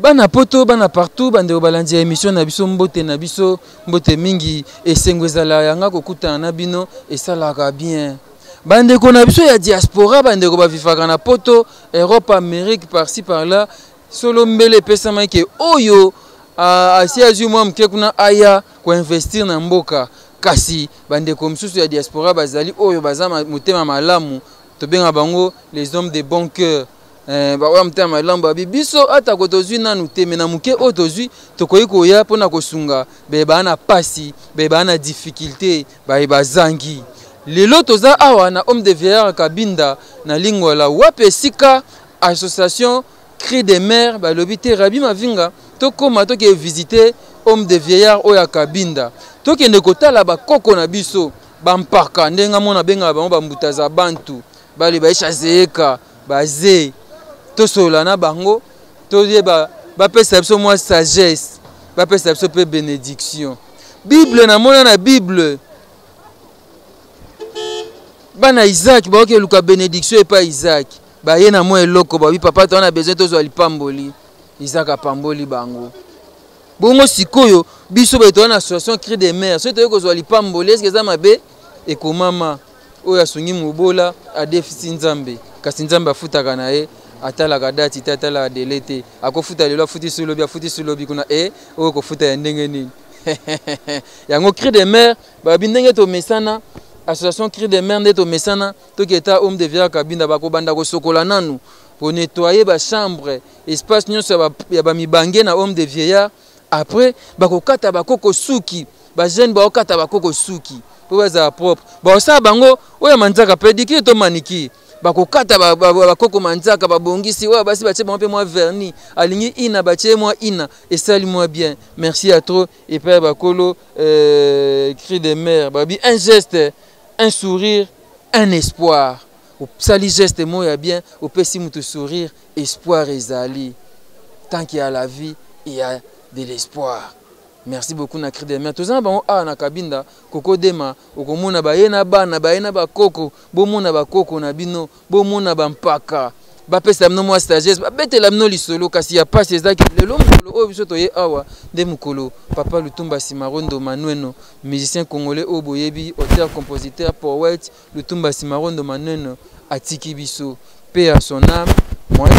bana poto bana partout bande obalandi émission na biso mbote mingi esengwezala yanga kokutana na bino esalaka bien bandeko na biso ya diaspora bandeko bavivaka na poto Europe Amérique par-ci par-là solo mbele pesama ke oyo asi azwi mwa mke kuna aya ko investir na mboka kasi bandeko msusu ya diaspora bazali oyo baza motema malamu tobenga bango les hommes de bon cœur ba mtema malamu babibiso ata ko tozwi nanu te mena muke o tozwi tokoyi koya pona kosunga be bana pasi be bana difficulté ba bazangi lelo toza awa na homme de vieillard Kabinda na lingwa la wapesika association Cri des Mères balobi te Rabi Mavinga tokoma toke visiter homme de vieillard oya Kabinda tokende kotala bakoko na biso bampaka ndenga mona benga bango bambutaza bantu bali baisha zeeka baze tosola na bango toyeba bapesa biso mwa sagesse bapesa biso pe bénédiction Bible na mona na Bible bana Isaac baoke luka bénédiction epa Isaac baye na mwa eloko babi papa to na besoin tozwa lipamboli Isaac apamboli bango bongo sikoyo biso beto na association Cri des Mères so toyo kozwa lipamboli est-ce que za mabe ekomama oyo asungi mobola adefisi nzambe kasi nzambe afutaka na ye atalaka dati te atalaka dele te akofuta lelo afuti sulobi kuna oyo kofuta ya ndenge nini yango Cri des Mères babi ndenge tomesana association Cri des Mères nde tomesana toketa homme de vieillard Kabinda bakobanda kosokola nanu pour nettoyer ba chambre espace nyonso ya bamibange na homme de vieillard après bakokata bakoko suki ba jeune bakokata bakoko suki po bazala propre baosala bango oyo manzaka pedicure to manicure bakokata bakoko manzaka babongisi oyo basi batie bango mpe mwa vernis alingi ina batie mwa ina esali mwa bien merci à trop epai bakolo Cri des Mères babi un geste un sourire un espoir sali geste moya bien opesi mutu sourire espoir ezali tant qu'il y a la vie il y a de l'espoir. Merci beaucoup na Cri des Mères. Tozana bango na Kabinda koko dema okomona baye na bana baye na bakoko bomona bakoko na bino bomona bampaka bapesa mno mwa sagesse babetela mno lisolo kasi ya pasi ezaki lelo mokolo oyo biso toye awa nde mokolo papa Lutumba Simarondo Manueno musicien congolais oyo boyebi auteur compositeur poète Lutumba Simarondo Manueno atiki biso paix à son âme moi.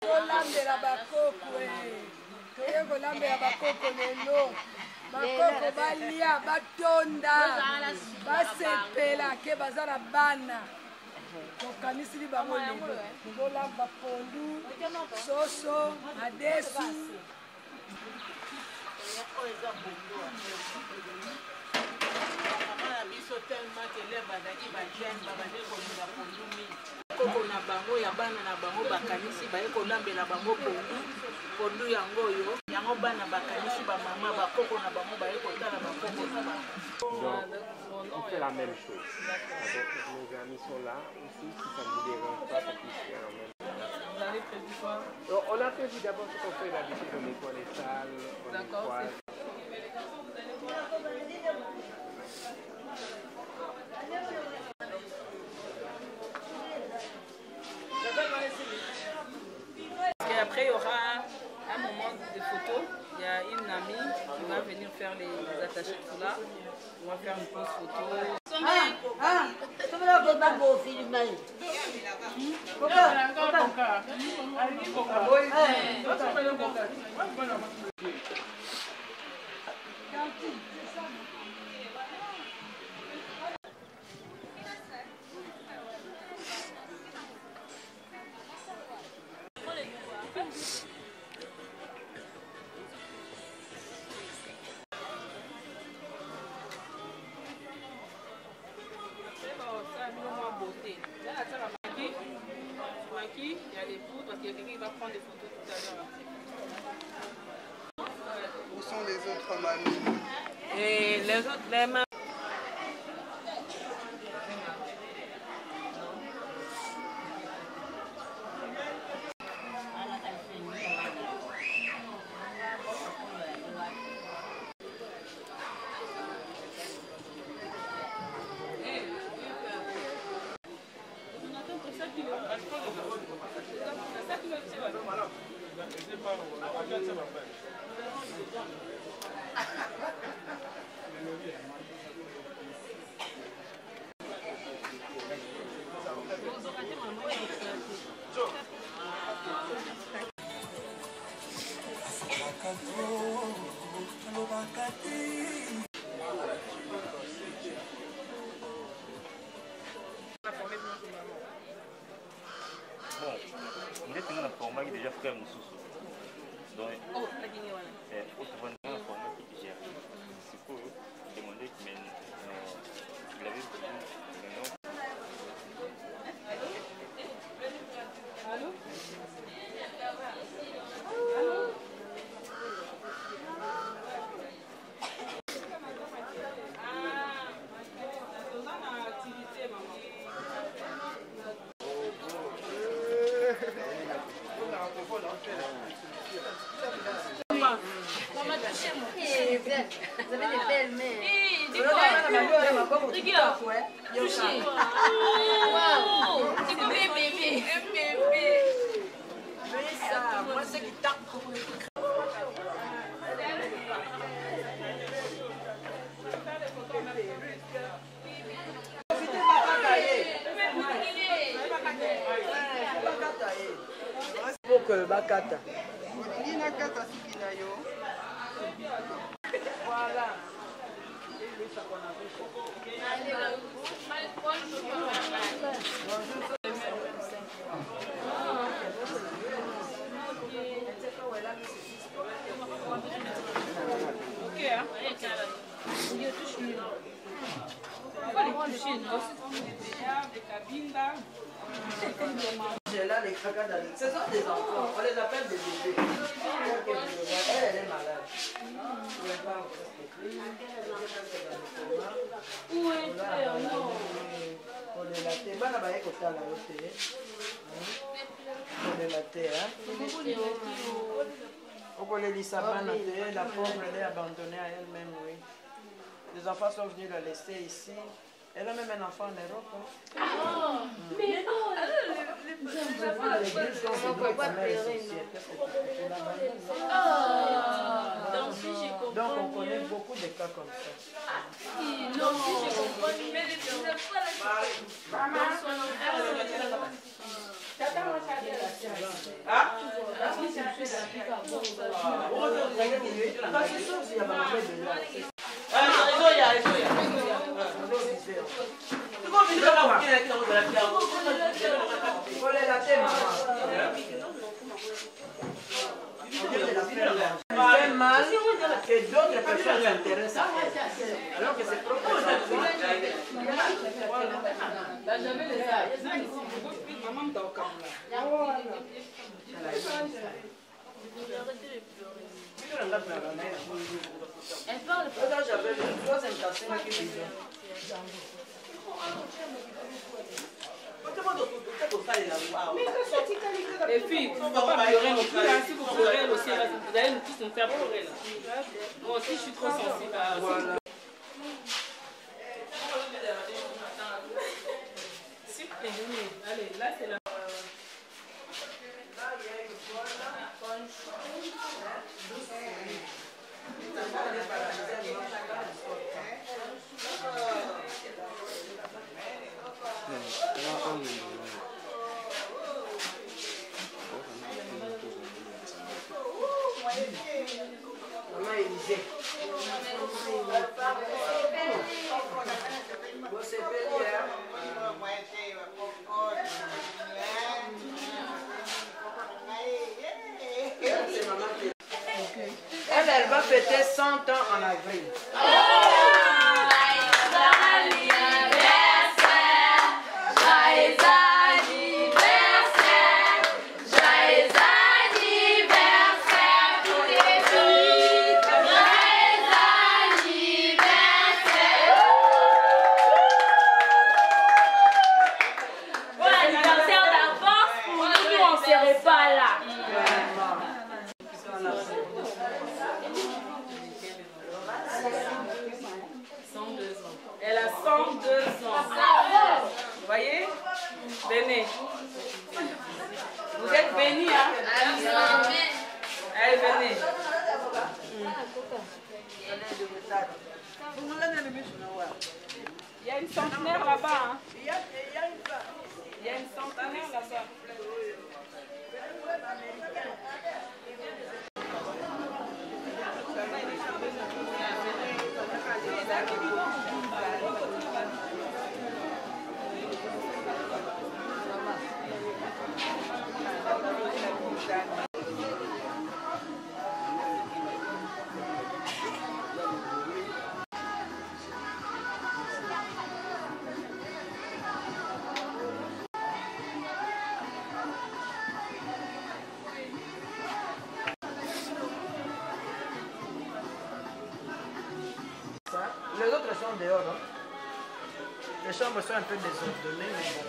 Kolambela bakoko toye kolambela bakoko lelo bakoko balia batonda basepela ke baza na bana tokanisili bango lelo tolamba pondu soso adesu koko na bango ya bana na bango bakanisi baye kolambela bango pondu yango oyo yango bana bakanisi bamama bakoko na bango baye kotala bakoko na bango. On fait la même chose. Donc, nos amis sont là aussi, si ça ne vous dérange pas, qu'on puisse faire en même temps. Vous avez prévu quoi? Donc, on a prévu d'abord ce qu'on fait d'habitude, on nettoie les salles, on nettoie. Et après, il y aura un moment de photo. Il y a une amie qui va venir faire les attachés de foulard. On va faire une pause photo. Il y a les poudres, parce qu'il y a quelqu'un qui va prendre des photos tout à l'heure. Où sont les autres mamies? Et les autres, les mains. Bon, il est dans la format qui est déjà frère Moussous. Donc, Oh, la guinée, voilà. autrement, dans la format qui est déjà. C'est pour demander qu'il mène. Il avait besoin maintenant. Allô? Vous avez des belles mains. Moi, c'est qui tape. Pour que bakata. Voilà. Ok, hein? Des cabines là. J'ai là les cacas dans le... Ce sont des enfants, on les appelle des bébés. Elle est malade. Où est frère? Non. La pauvre, elle est abandonnée à elle-même, oui. Les enfants sont venus la laisser ici. Elle a même un enfant en Europe. Ah, mais non. Donc on connaît beaucoup de cas comme ça. Non, si je comprends. Mais fait mal que d'autres personnes s'intéressent à elle. Alors que c'est propre. elle parle Les filles, il ne faut pas pleurer non plus. Si vous pleurez aussi, vous allez nous tous nous faire pleurer. Là. Moi aussi, je suis trop sensible à ça. Allez, là, c'est la... Maman Élisée. Elle va fêter 100 ans en avril. Elle a 102 ans. Vous voyez? Venez. Vous êtes bénis, hein? Allez, venez. Il y a une centenaire là-bas. Hein? Il y a une centenaire là-bas. Les autres sont dehors. Hein? Les chambres sont un peu désordonnées, mais bon.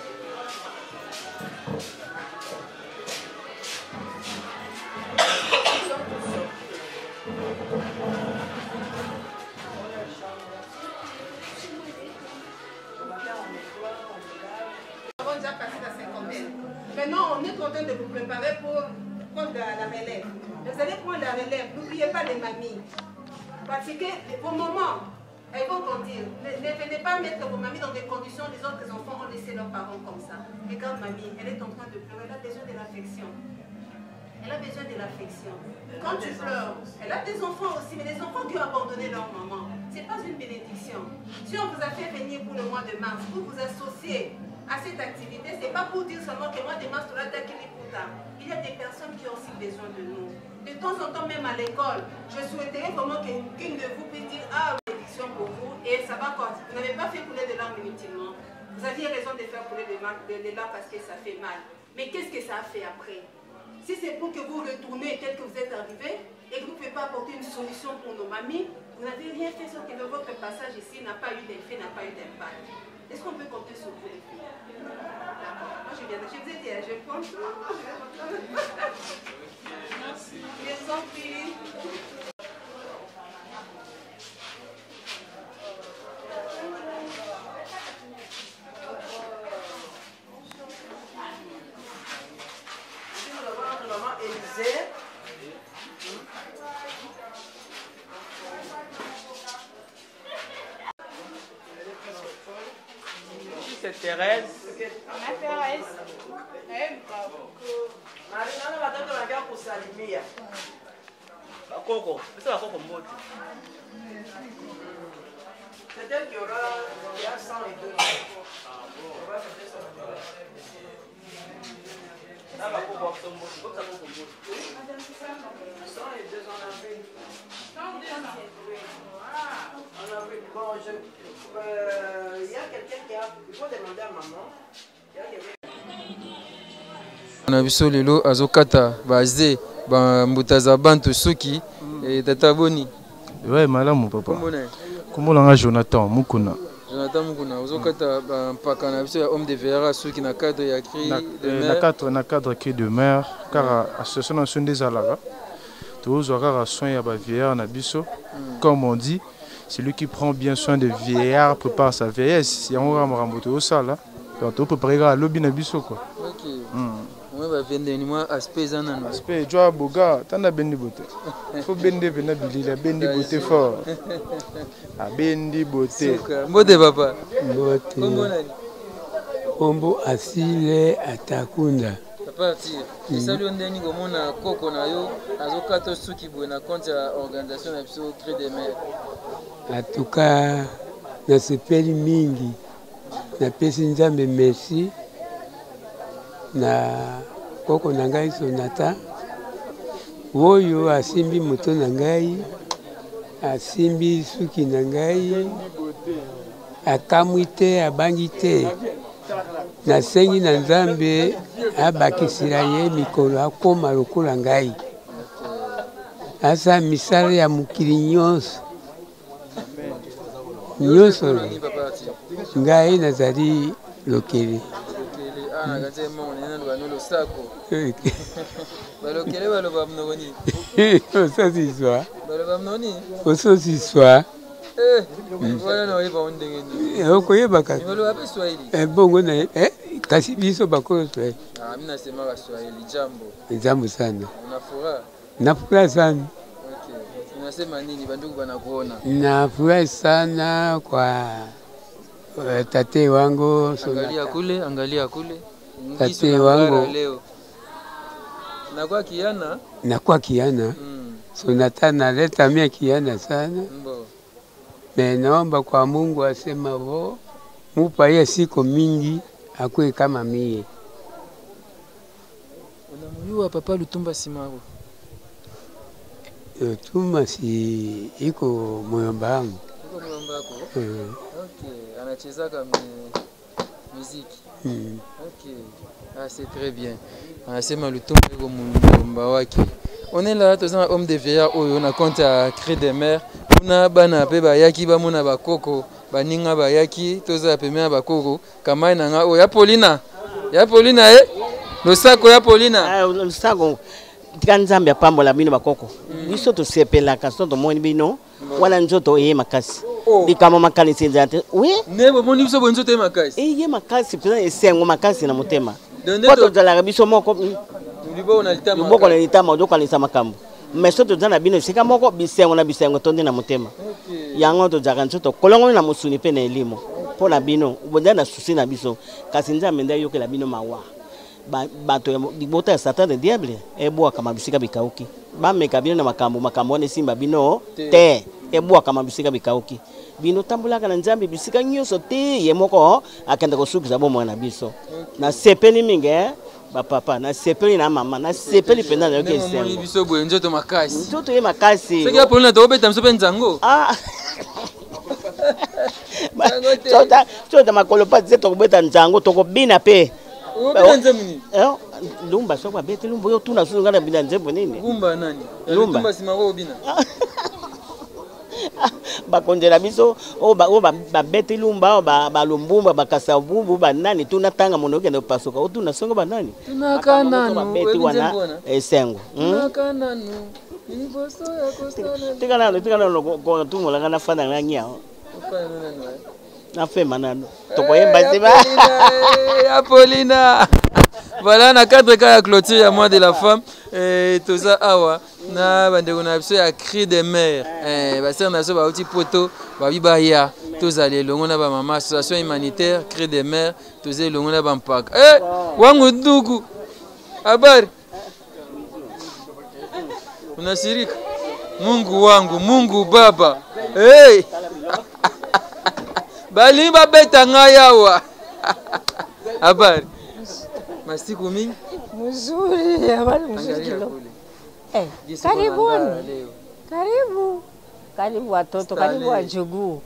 Nous avons déjà passé la cinquantaine. Maintenant, on est en train de vous préparer pour prendre la relève. Vous allez prendre la relève. N'oubliez pas les mamies. Parce que vos mamans, elles vont grandir. Ne venez pas mettre vos mamies dans des conditions où les autres enfants ont laissé leurs parents comme ça. Regarde mamie, elle est en train de pleurer, elle a besoin de l'affection. Elle a besoin de l'affection. Quand tu pleures, elle a des enfants aussi, mais les enfants qui ont abandonné leur maman, ce n'est pas une bénédiction. Si on vous a fait venir pour le mois de mars, pour vous associer à cette activité, ce n'est pas pour dire seulement que le mois de mars, il y a des personnes qui ont aussi besoin de nous. De temps en temps, même à l'école, je souhaiterais vraiment qu'une de vous puisse dire « Ah, bénédiction pour vous » et ça va quand vous n'avez pas fait couler de larmes inutilement. Vous aviez raison de faire couler des larmes parce que ça fait mal. Mais qu'est-ce que ça a fait après? Si c'est pour que vous retournez tel que vous êtes arrivé, et que vous ne pouvez pas apporter une solution pour nos mamies, vous n'avez rien fait sur que votre passage ici n'a pas eu d'effet, n'a pas eu d'impact. Est-ce qu'on peut compter sur vous les filles? D'accord. Moi je viens de... Je vous ai dit, je pense. Merci. Je vous en prie. C'est Thérèse. Thérèse. Marie, on va t'entendre pour saluer. Coco, c'est la Coco Mbote. C'est elle qui a 102. On va fêter ça. Là, on va pouvoir se montrer. Comme ça, Coco Mbote. 102, on a vu. 102, on a vu. Bon, il y a quelqu'un qui a... Il faut demander à maman. Il y a quelqu'un... na biso lelo azokata baze bambutaza bantu suki tata boni. Ouais, malamu papa. Komona nga Jonathan Mukuna. Jonathan Mukuna azokata mpaka na biso ya homme de verra suki na cadre ya cri de mer. Na cadre cri de mer car association nationale des alara. Tous aura soin ya ba vieillard na biso. Comme on dit, celui qui prend bien soin des vieillards prépare sa vieillesse. Si on va ramboter au sala, donc on peut préparer à lobby na biso quoi. OK. Moi va vendre ni moi aspect zanano. Aspect joa boga tanda bendi bote. Faut bende vena bilila bendi bote fort. A bendi bote. Mbote papa. Mbote. Kombo nani? Kombo Asile Atakunda. Parti. Salut ndeni komona koko na yo azokata suki boye na compte ya organisation na biso Cri de Mer. En tout cas, na sepeli mingi. Na pesi nzambe merci. Na koko na ngai Sonata oyo asimbi moto na ngai, asimbi suki na ngai, akamwi te abangi te. Nasengi na nzambe abakisila ye mikolo akoma lokola ngai, asa misala ya mokili nyonso nyonso. Ngai nazali lokele. Ososiswa okoyebaka bongo na kasi biso bakolo Swahili. Jambo sana. Nafurahi sana. Nafurahi sana kwa tate wangu Sonata. Angalia kule. Tate wangu nakuwa kiana. Sonata naleta mia kiana sana. Naomba kwa Mungu asema vo mupa ye siku mingi akue kama mie. Unamjua Papa Lutumba Simaro? Lutumba si iko moyomba wangu. Iko moyomba wako? Okay, anachezaka muziki. OK. Ah, c'est très bien. Anasema Lutumba iko moyomba wake. On est là, tous un homme de vieillard oyo na compte à Cri de Mer. Kuna bana pe bayaki bamona bakoko, baninga bayaki, toza pemea bakoko, kamai nanga oyo ya Paulina. Ya Paulina losako ya Paulina. Losako tikanzambe apambola bino bakoko. Biso to sepelaka so to moni bino, wala nzoto ye makasi. Bikama makanisi nzate. Oui? Nebo moni biso bonzoto ye makasi. Ye makasi pena esengo makasi na motema. Poto zala biso moko Libo na litama. Libo na litama odoka lisa makambo. Meso to zana bino sika moko bisengo tonde na motema. Yango to zaka nzoto kolongo na musuni pe na elimo. Pona bino ubonda na susi na biso. Kasi nzambe nda yokela bino mawa. Bato libota ya Satan de diable eboa kama bisika bikauki. Ba meka bino na makambo ne simba bino te eboa kama bisika bikauki. Bino tambulaka na nzambe bisika nyoso te ye moko akenda kosukiza bomo na biso. Na sepeli mingi ba papa na sepeli na mama na sepeli penda na yoke sengo. Moni biso boye nzoto makasi. Nzoto ye makasi. Seki Paulina to beta mso penzango. Ah. Chota makolo pa zeto kubeta nzango to ko bina pe. lumba soko abeti lumba yo tuna susu ngana bina nzembo nini lumba nani lumba simako bina bakondela biso o babeti lumba balumbumba bakasa bumbu banani tuna tanga monoke na pasuka o tuna songo banani tuna kana babeti wana esengo tuna kana no niboso ya kostana tikana ko tumula kana fana na nyao na fait manano tokoyemba siba Apollina. Voilà, na 4 cas à clôture à moi de la femme et tout ça awa na bande on a besoin à cri de mère ba ser na so ba outil poto ba bibaya tous aller longo na ba mama association humanitaire cri de mère tous aller longo na ba mpaka wangu ndugu habari unashirika Mungu wangu Mungu baba bali babeta ngayawa habari masiku mingi mzuri habari mzuri kilo karibuni karibu watoto karibu wajukuu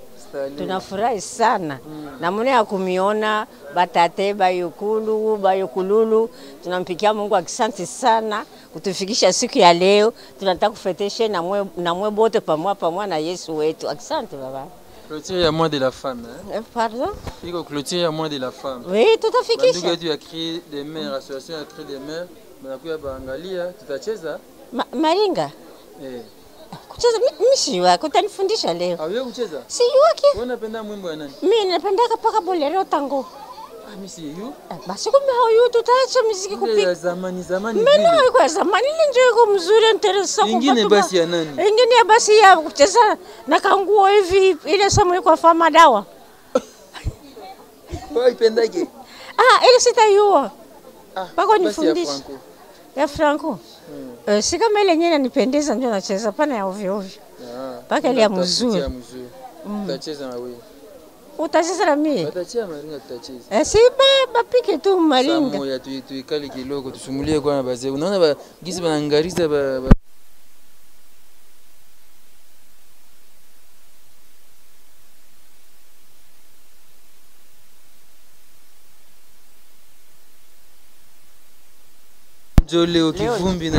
tunafurahi sana namna ya kumiona batate bayokululu tunampikia Mungu asante sana kutufikisha siku ya leo tunataka kufetesha na mwe bote pamoja na Yesu wetu asante baba. Clôture à moi de la femme. Pardon? Il faut clôture à moi de la femme. Oui, tout à fait. Quand tu as créé des mères, association a créé des mères, mais après Bangalia, tu t'acheza? Maringa. Kucheza mimi wako utanifundisha leo. Ah, wewe kucheza? Si yuki. Wewe unapenda mwimbo ya nani? Mimi napenda paka bolero tango. Ah, mimi si yu. Basi kumbe hao tutaacha muziki kupika. Ya zamani mimi na kwa zamani ile njoo iko mzuri interessant. Ingine basi ya nani? Ingine basi ya kucheza na kanguo hivi ile somo iko fama dawa. Wewe ipendake? Ile sitayua. Pako nifundishe. Ya Franco. Si kama ile nyingine nipendeza ndio nacheza pana ya ovyo ovyo. Paka ile ya mzuri. Utacheza na wewe. Utacheza na mimi? Utacheza maringa tutacheza. Si bapike tu maringa. Samo ya tuikale kiloko tusumulie kwa bazee. Unaona ba gisi banangariza ba Jole okivumbi na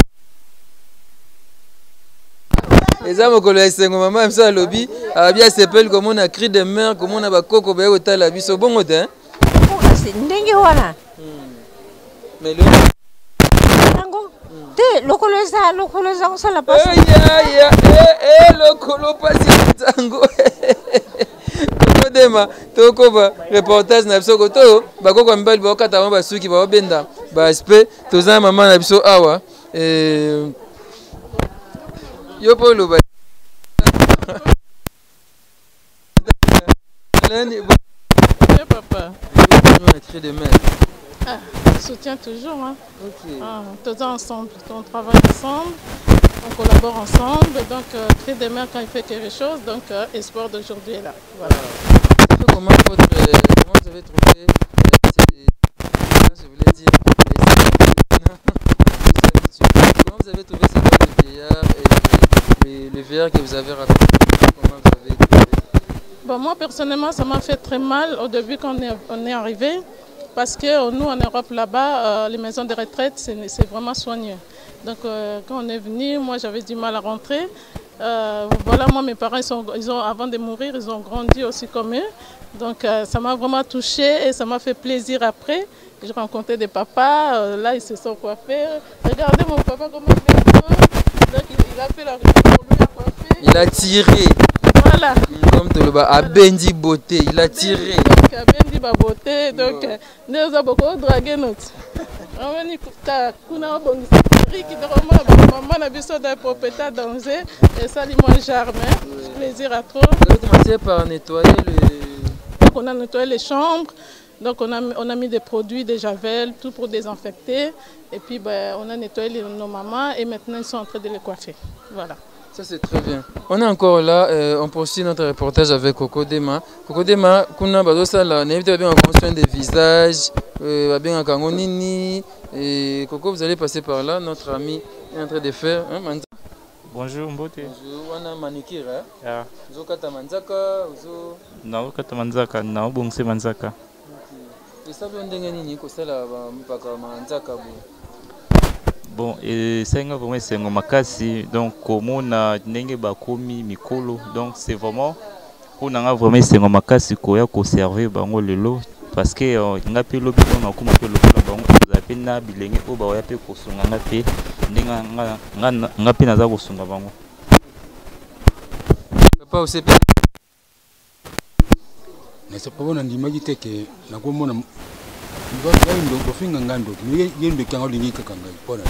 eza mokolo ya esengo mama msa alobi abia sepel comme on a cri de mère comme on a bakoko baye kotala biso bongo te ndenge wana mais le tango te lokolo za kosala pasi lokolo pasi tango dema tokoba reportage na biso koto bakoko ya mibali bakokata bango basuki babenda baaspe toza mama na biso awa yo po oloba papa de mer. On soutient toujours. Hein. Okay. Tous ensemble. On travaille ensemble, on collabore ensemble. Donc, Cri des mères quand il fait quelque chose, donc Espoir d'aujourd'hui est là. Voilà. Comment vous avez trouvé je voulais dire comment vous avez trouvé cette voix de vieillard et le vieillard que vous avez raconté? Comment vous avez trouvé? Bon, moi personnellement, ça m'a fait très mal au début quand on est arrivé. Parce que nous, en Europe, là-bas, les maisons de retraite, c'est vraiment soigneux. Donc, quand on est venu, moi, j'avais du mal à rentrer. Voilà, moi, mes parents, avant de mourir, ils ont grandi aussi comme eux. Donc, ça m'a vraiment touchée et ça m'a fait plaisir après. J'ai rencontré des papas, là, ils se sont coiffés. Regardez mon papa, comment il fait un peu. Donc, il a fait la pour lui à coiffer. Il a tiré. Voilà. Comme tu le vois, à Bendi Beauté, il a tiré. À Bendi Beauté, donc nous avons beaucoup dragué notre. On est kuna bongi qui normalement maman a besoin d'un propriétaire danger et ça lui mange charme. Plaisir à trop. Vous avez commencé par nettoyer Donc on a nettoyé les chambres. Donc on a mis des produits, des javel, tout pour désinfecter. Et puis on a nettoyé nos mamans et maintenant ils sont en train de les coiffer. Voilà. Ça c'est très bien. On est encore là, on poursuit notre reportage avec Coco Dema. Coco Dema, kuna bazosala, on évite bien en soin des visages, bien en kangonini. Et Coco, vous allez passer par là, notre ami est en train de faire. Hein, bonjour Mbote. Bonjour, on a manicure. Yeah. Vous avez manzaka, vous avez kata manzaka, na bongse manzaka. Et ça veut dire que vous avez manzaka. Bon, et c'est vraiment makasi, donc comment on a bakomi mikolo, donc c'est vraiment on a vraiment c'est makasi koya conserver bango lelo parce que nga pe lobi on a kuma pe lokola bango za pe na bilenge o ba ya pe kosunga nga pe ndinga nga pe naza kosunga bango. Papa aussi na c'est pas bon ndimaki te ke na ko mona ndo bofinga ngando yendo kanga lingi kakanga pona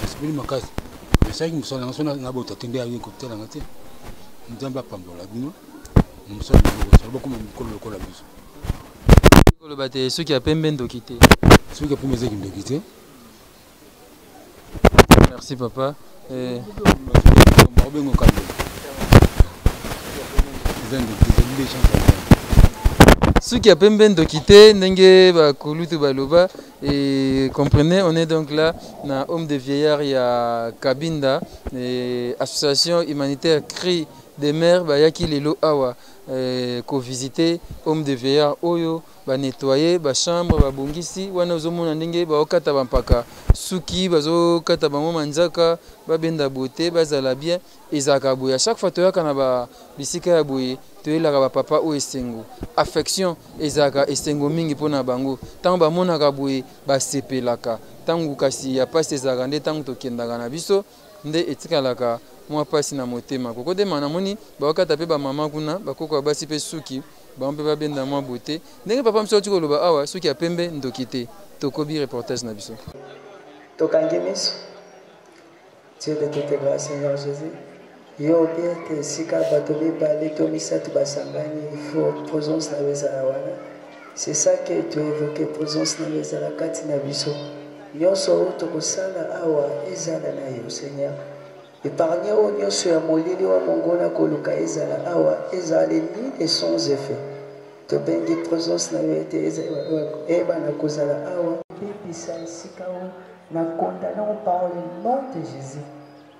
c'est makasi mais ça qui me sonne na bota tende ayi ko tela ngate nzamba pambola bino musala ko comme ko la biso ko le bate ceux qui a pembe ndokité ceux qui a pembe ndokité. Merci papa et ceux qui a pembe ndokité ndenge ba kolutu baloba et comprenez on est donc là na homme de vieillard ya Kabinda et association humanitaire Cri des mères bayaki lelo awa ko visiter homme de vieillard oyo ba nettoyer ba chambre ba bongisi wana ozomona ndenge ba okata bampaka suki bazo kata bango manzaka ba benda beauté bazala bien ezaka boya chaque fois toyaka na ba bisika ya boye toyelaka ba papa o esengo affection ezaka esengo mingi pona bango tango ba monaka boye ba sepelaka tango kasi ya pasi ezaka nde tango tokendaka na biso nde etikalaka moi pasi na motema koko de manamoni ba okata pe ba mama kuna bakoko basi pe suki ba mpe ba benda moi beauté ndenge papa mso tiko loba awa suki ya pembe ndokite tokobi reportage na biso tokangi miso Dieu de toute grâce Seigneur Jésus yo bien te sika bato mibale to misato basangani il faut présence na bezala wana c'est ça que tu as évoqué présence na bezala kati na biso nyonso oyo tokosala awa ezala na yo Seigneur épargne oyo nyonso ya molili wa mongona koluka ezala awa ezala ni et sans effet tobengi présence na yo ete ebana kozala awa bebisa esika oyo na condamné par le nom de Jésus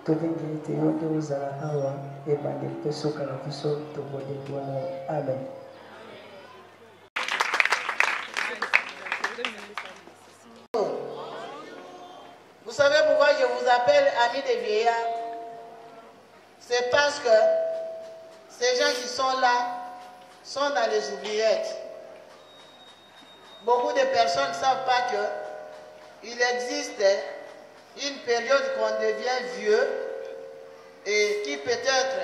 tobengi ete yo nde ozala awa ebande mpe soka na biso tokolelwana amen. Vous savez pourquoi je vous appelle amis des vieillards? C'est parce que ces gens qui sont là sont dans les oubliettes. Beaucoup de personnes ne savent pas qu'il existe une période qu'on devient vieux et qui peut-être,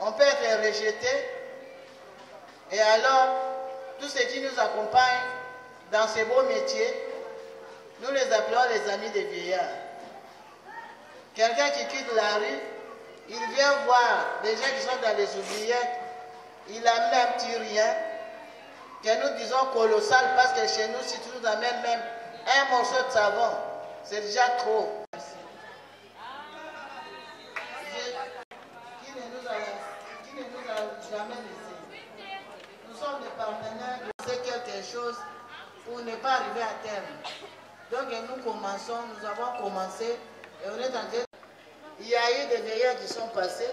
on peut être rejeté. Et alors, tous ceux qui nous accompagnent dans ces beaux métiers, nous les appelons les amis des vieillards. Quelqu'un qui quitte la rue, il vient voir des gens qui sont dans les oubliettes, il amène un petit rien, que nous disons colossal, parce que chez nous, si tu nous amènes même un morceau de savon, c'est déjà trop. Qui ne nous amène ici? Nous sommes des partenaires de faire quelque chose pour ne pas arriver à terme. Donc nous commençons, nous avons commencé et on est en train. Il y a eu des veilleurs qui sont passés,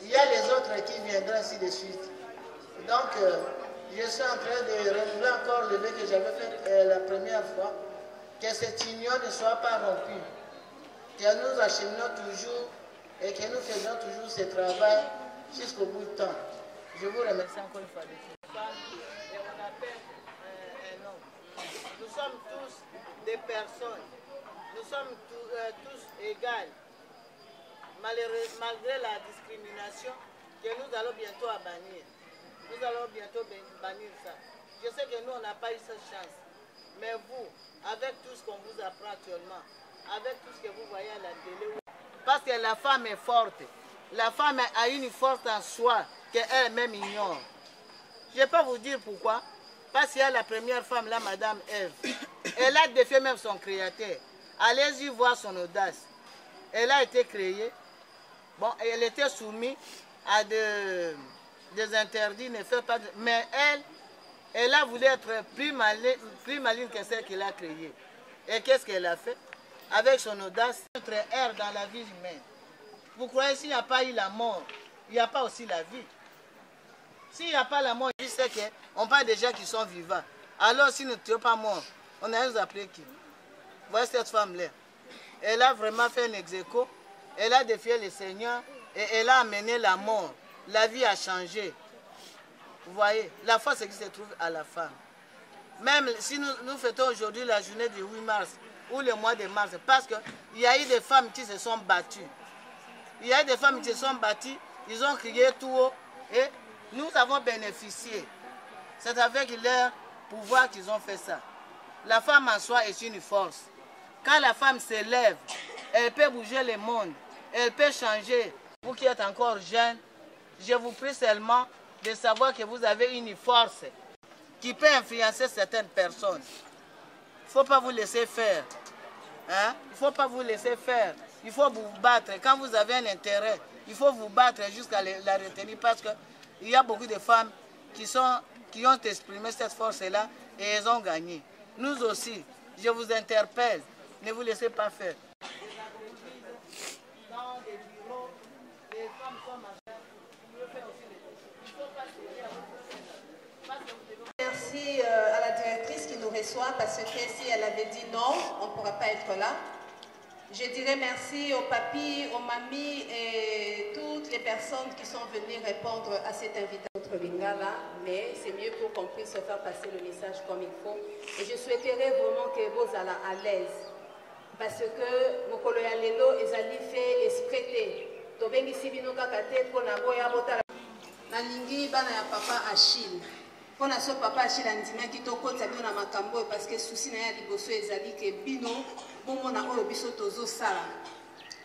il y a les autres qui viendront ainsi de suite. Donc je suis en train de renouveler encore le vœu que j'avais fait la première fois, que cette union ne soit pas rompue, que nous acheminons toujours et que nous faisons toujours ce travail jusqu'au bout du temps. Je vous remercie encore une fois de tout. Et on appelle un homme. Nous sommes tous des personnes, nous sommes tous égales, malgré la discrimination que nous allons bientôt bannir. Nous allons bientôt bannir ça. Je sais que nous, on n'a pas eu cette chance. Mais vous, avec tout ce qu'on vous apprend actuellement, avec tout ce que vous voyez à la télé, parce que la femme est forte, la femme a une force en soi qu'elle-même ignore. Je ne vais pas vous dire pourquoi. Parce qu'il y a la première femme, là, Madame Ève. Elle a défié même son créateur. Allez-y voir son audace. Elle a été créée. Bon, elle était soumise à des interdits, ne fait pas. Mais elle a voulu être plus maligne que celle qu'elle a créée. Et qu'est-ce qu'elle a fait? Avec son audace, notre ère dans la vie humaine. Vous croyez s'il n'y a pas eu la mort, il n'y a pas aussi la vie? S'il n'y a pas la mort, je sais qu'on parle des gens qui sont vivants. Alors si nous ne sommes pas morts, on a nous appelé qui? Voyez cette femme-là. Elle a vraiment fait un ex-aequo. Elle a défié le Seigneur et elle a amené la mort. La vie a changé. Vous voyez, la force qui se trouve à la femme. Même si nous fêtons aujourd'hui la journée du 8 mars ou le mois de mars, parce qu'il y a eu des femmes qui se sont battues. Il y a eu des femmes qui se sont battues, ils ont crié tout haut et nous avons bénéficié. C'est avec leur pouvoir qu'ils ont fait ça. La femme en soi est une force. Quand la femme s'élève, elle peut bouger le monde, elle peut changer. Vous qui êtes encore jeunes, je vous prie seulement de savoir que vous avez une force qui peut influencer certaines personnes. Il ne faut pas vous laisser faire. Hein? Il ne faut pas vous laisser faire. Il faut vous battre. Quand vous avez un intérêt, il faut vous battre jusqu'à la retenir parce qu'il y a beaucoup de femmes qui ont exprimé cette force-là et elles ont gagné. Nous aussi, je vous interpelle, ne vous laissez pas faire. Dans les bureaux, les femmes sont majeurs. Merci à la directrice qui nous reçoit parce que si elle avait dit non, on ne pourra pas être là. Je dirais merci aux papis, aux mamies et toutes les personnes qui sont venues répondre à cette invitation de Lingala, mais c'est mieux pour qu'on puisse faire passer le message comme il faut. Et je souhaiterais vraiment que vous allez à l'aise parce que mon collègue Lelo ezali fait espréter. Tobengi sibino kakate pour na boya botala. Na lingi bana ya papa Achille. Pour na so papa Achille andima ki to kota bino na makambo parce que souci na ya liboso ezali ke bino bomona oyo biso tozo sala.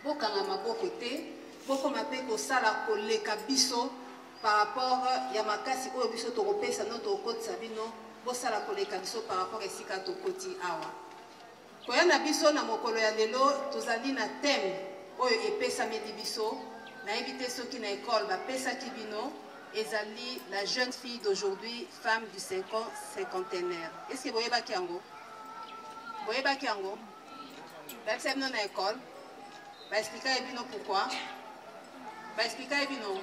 Bokanga maboko te, bokoma pe ko sala koleka biso par rapport ya makasi oyo biso to kopesa no to kota bino, bo sala koleka biso par rapport esika to koti awa. Koya na biso na mokolo ya lelo tozali na thème oyo epesa medi biso na éviter ceux qui na école ba pesa ki bino. Ezali, la jeune fille d'aujourd'hui, femme du 5 ans, cinquantenaire. Est-ce que vous voyez Bakiango? Vous voyez Bakiango? Vous savez non à l'école. Va expliquer à Ebino pourquoi. Va expliquer à Ebino.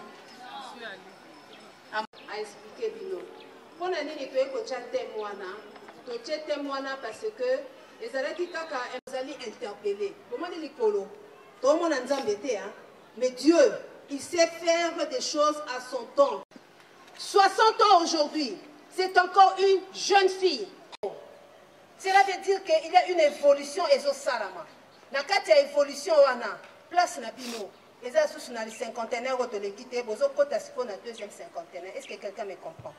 A expliquer Ebino. Pour l'année, il faut que tu aies témoignage parce que les alaki kaka ezali interpellé. Pour moi, les colo. Tout le monde a embêté, hein. Mais Dieu, il sait faire des choses à son temps. 60 ans aujourd'hui, c'est encore une jeune fille. Cela veut dire qu'il y a une évolution et salama. Na kati ya évolution wana, place na bino. Les associations na les cinquantenaires de l'équité, bozo kota siko na deuxième cinquantenaire. Est-ce que quelqu'un me comprend?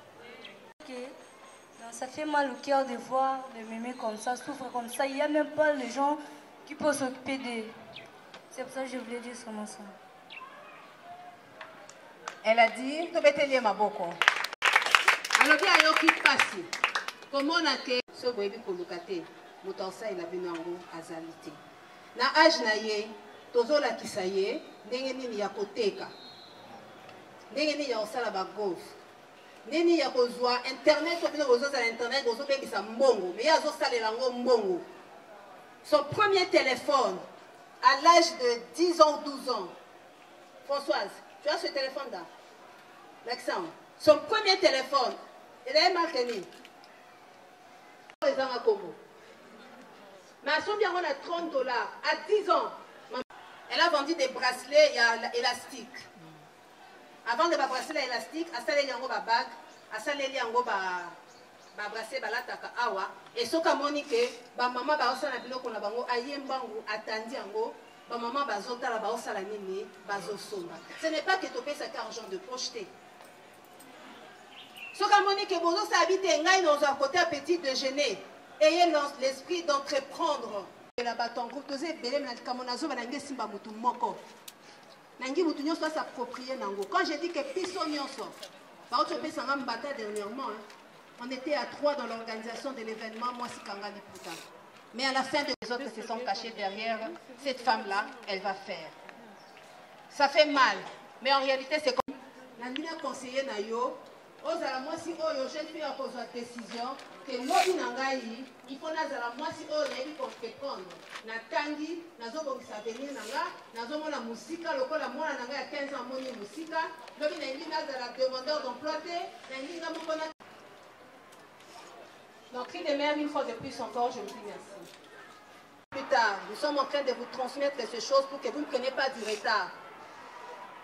Ça fait mal au cœur de voir les mémés comme ça, souffrir comme ça. Il n'y a même pas les gens qui peuvent s'occuper d'eux. C'est pour ça que je voulais dire seulement ça. Elle a dit, Tobeteli Maboko. Alors, il y a qui passe. Comment on a été ce bébé pour le caté, Moutansa il a bien en azalité. Na âge na ye, tozo la kisaye, n'engeni ya koteka. N'engeni ya osala ba golf. N'engeni ya kozwa internet, ou bien ozo à l'internet, ozo bébé sa mbongo, mais ya ozo sale lango mbongo. Son premier téléphone, à l'âge de 10 ans, 12 ans. Françoise, tu as ce téléphone-là? L'accent. Son premier téléphone, il est marqué. Mais à son bien, on a 30 $. À 10 ans, elle a vendu des bracelets élastiques. Avant de bracelet élastique, à ça, il y a un bague, à ça, il y a un bracelet balataka awa. Et ce qu'a moniqué, maman va aussi na biloko na bango ayembango atandi yango. Maman bazota la baosa la nini bazosoma. Ce n'est pas que tu payes cet argent de projeter. Ce qu'a moniqué bozo s'habite ngai dans un côté petit déjeuner. Ayez l'esprit d'entreprendre. La bâton groupe tosé belé na kamonazo banange simba mutu moko. Nangi mutu nyonso s'approprier nango. Quand j'ai dit que piso nyonso, ba autre pe sanga mbata dernièrement, on était à 3 dans l'organisation de l'événement moi si kanga liputa. Mais à la fin, les autres se sont cachés derrière. Cette femme-là, elle va faire. Ça fait mal. Mais en réalité, c'est comme... Nandina conseiller Nayo, ozala mwasi oyo jeune fille a posé la décision que lobi nangai, il faut nazala mwasi oyo nayebi comprendre. Natangi, nazobongisa avenir nanga, nazomona musika, lokola mwana nanga ya 15 ans moni musika, lobi nayebi nazala demandeur d'emploi te, nayebi ngamukona. Donc, cri de mère, une fois de plus encore, je vous dis merci. Plus tard, nous sommes en train de vous transmettre ces choses pour que vous ne preniez pas du retard.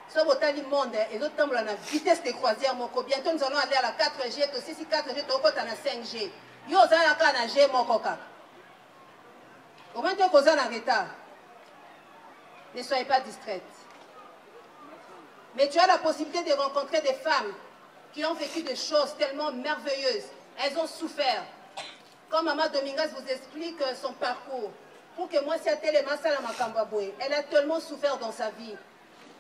Ce botali monde et d'autres temps la vitesse de croisière moko. Bientôt nous allons aller à la 4G, aussi si 4G toko ta na 5G. Yo za ya ka na G moko ka. Au moins tu cause en retard. Ne soyez pas distraite. Mais tu as la possibilité de rencontrer des femmes qui ont vécu des choses tellement merveilleuses. Elles ont souffert. Comme Maman Dominguez vous explique son parcours. Pour que moi, si elle a tellement souffert dans sa vie.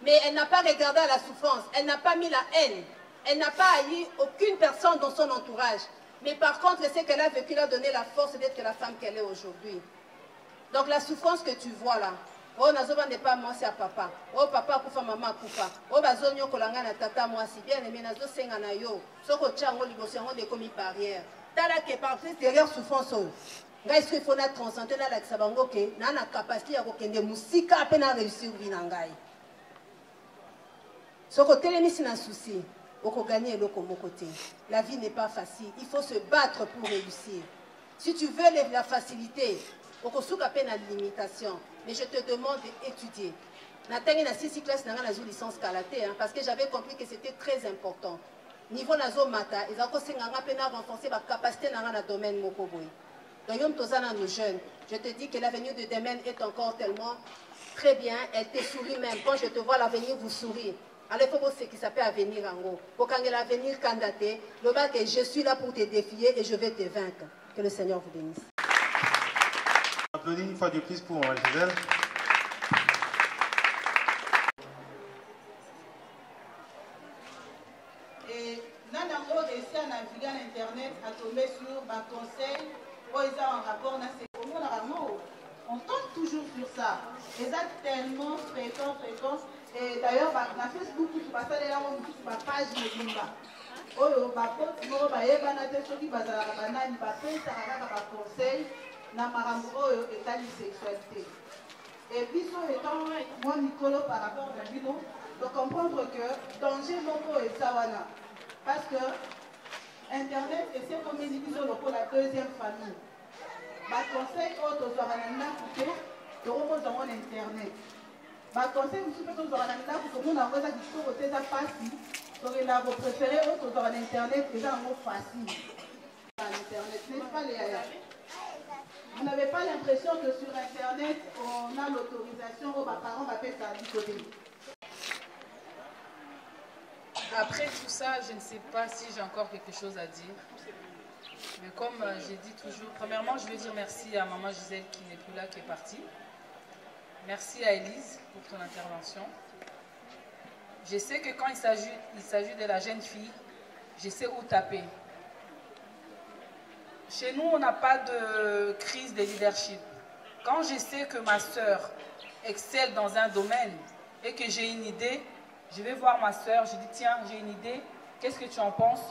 Mais elle n'a pas regardé à la souffrance. Elle n'a pas mis la haine. Elle n'a pas haï aucune personne dans son entourage. Mais par contre, ce qu'elle a vécu l'a donné la force d'être la femme qu'elle est aujourd'hui. Donc la souffrance que tu vois là, oh nazoba n'est pas moi c'est à papa. Oh papa kufa maman kufa. Oh bazonyo kolanga na tata moi si bien aimé nazo senga na yo. Soko chango liboso yango de komi barrière. Tala que par derrière souffrance oh. Ngai ce faut na transcender na la kisabango ke na na capacité ya kokende musika ape na réussir vina ngai. Soko telemisi na souci. Oko gagner le comme côté. La vie n'est pas facile. Il faut se battre pour réussir. Si tu veux la facilité, oko souka peine à limitation. Mais je te demande d'étudier. Nathalie na 6 classes na nazo licence karaté parce que j'avais compris que c'était très important. Niveau nazo mata, ils ont kosenganga pena renforcer ba capacité na na domaine moko boy. Donc yom tozana nos jeunes, je te dis que l'avenir de demain est encore tellement très bien, elle te sourit même. Quand je te vois l'avenir vous sourire. Alors il faut voir ce qui s'appelle avenir en gros. Pour quand l'avenir candidaté, le bas que je suis là pour te défier et je vais te vaincre. Que le Seigneur vous bénisse. Applaudis une fois de plus pour Gisèle. Et Nanango réussit à naviguer à l'internet, à tomber sur un conseil, où ils ont un rapport, on tombe toujours sur ça. Et ça tellement fréquent. Et d'ailleurs, dans Facebook, tu passes là, on touche ma page de Bimba. Oh, ma pote, moi, bah, na te soki bazala banani, bah, pensa kaka conseil. Na marambo et la sexualité. Et puis, moi, Nicolo, par rapport à Bino, de comprendre que danger moko et sawana. Parce que Internet, et c'est comme ils disent pour la deuxième famille. Ma conseil, autre, aux oranana, coupé, de repos dans Internet. Ma conseil, vous pouvez aux oranana, pour que mon envoie ça du coup, c'est ça facile. Donc, il a préféré autre, aux Internet, déjà un mot facile. Internet, n'est-ce pas les aïe? Vous n'avez pas l'impression que sur Internet, on a l'autorisation, aux parents va faire ça du côté. Après tout ça, je ne sais pas si j'ai encore quelque chose à dire. Mais comme j'ai dit toujours, premièrement, je veux dire merci à maman Gisèle qui n'est plus là, qui est partie. Merci à Élise pour ton intervention. Je sais que quand il s'agit de la jeune fille, je sais où taper. Chez nous, on n'a pas de crise de leadership. Quand je sais que ma soeur excelle dans un domaine et que j'ai une idée, je vais voir ma soeur, je dis tiens, j'ai une idée, qu'est-ce que tu en penses?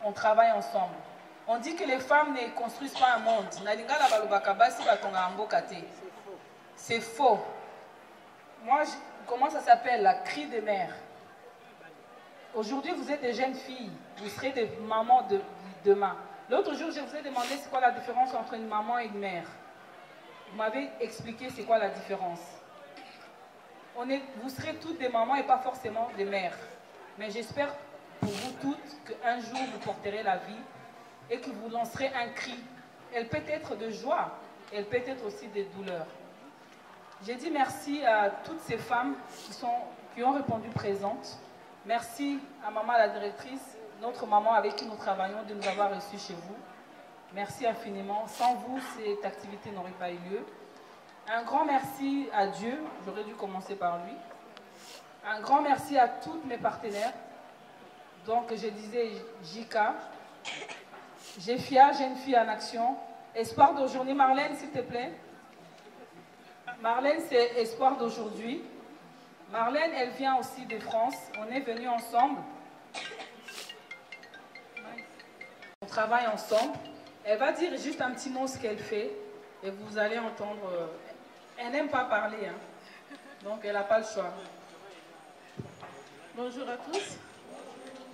On travaille ensemble. On dit que les femmes ne construisent pas un monde. C'est faux. Moi, comment ça s'appelle? La cri des mères. Aujourd'hui, vous êtes des jeunes filles, vous serez des mamans de demain. L'autre jour, je vous ai demandé c'est quoi la différence entre une maman et une mère. Vous m'avez expliqué c'est quoi la différence. Vous serez toutes des mamans et pas forcément des mères. Mais j'espère pour vous toutes qu'un jour vous porterez la vie et que vous lancerez un cri. Elle peut être de joie, elle peut être aussi de douleur. J'ai dit merci à toutes ces femmes qui ont répondu présentes. Merci à maman la directrice, notre maman avec qui nous travaillons, de nous avoir reçus chez vous. Merci infiniment. Sans vous, cette activité n'aurait pas eu lieu. Un grand merci à Dieu, j'aurais dû commencer par lui. Un grand merci à tous mes partenaires. Donc je disais Jika, Jefia, Jeune Fille en Action, Espoir d'aujourd'hui. Marlène, s'il te plaît. Marlène, c'est Espoir d'aujourd'hui. Marlène, elle vient aussi de France. On est venus ensemble. On travaille ensemble. Elle va dire juste un petit mot ce qu'elle fait et vous allez entendre. Elle n'aime pas parler, hein. Donc elle n'a pas le choix. Bonjour à tous.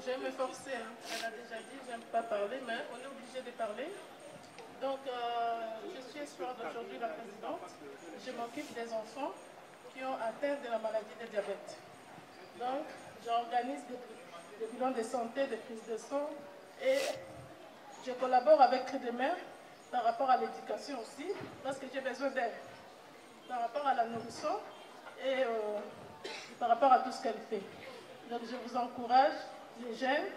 Je vais me forcer. Hein. Elle a déjà dit, j'aime pas parler, mais on est obligé de parler. Donc, je suis espoir d'aujourd'hui la présidente. Je m'occupe des enfants qui ont atteint de la maladie de diabète. Donc, j'organise des bilans de santé, des prises de sang et je collabore avec Cris des Mères par rapport à l'éducation aussi, parce que j'ai besoin d'aide par rapport à la nourriture et par rapport à tout ce qu'elle fait. Donc, je vous encourage, les jeunes.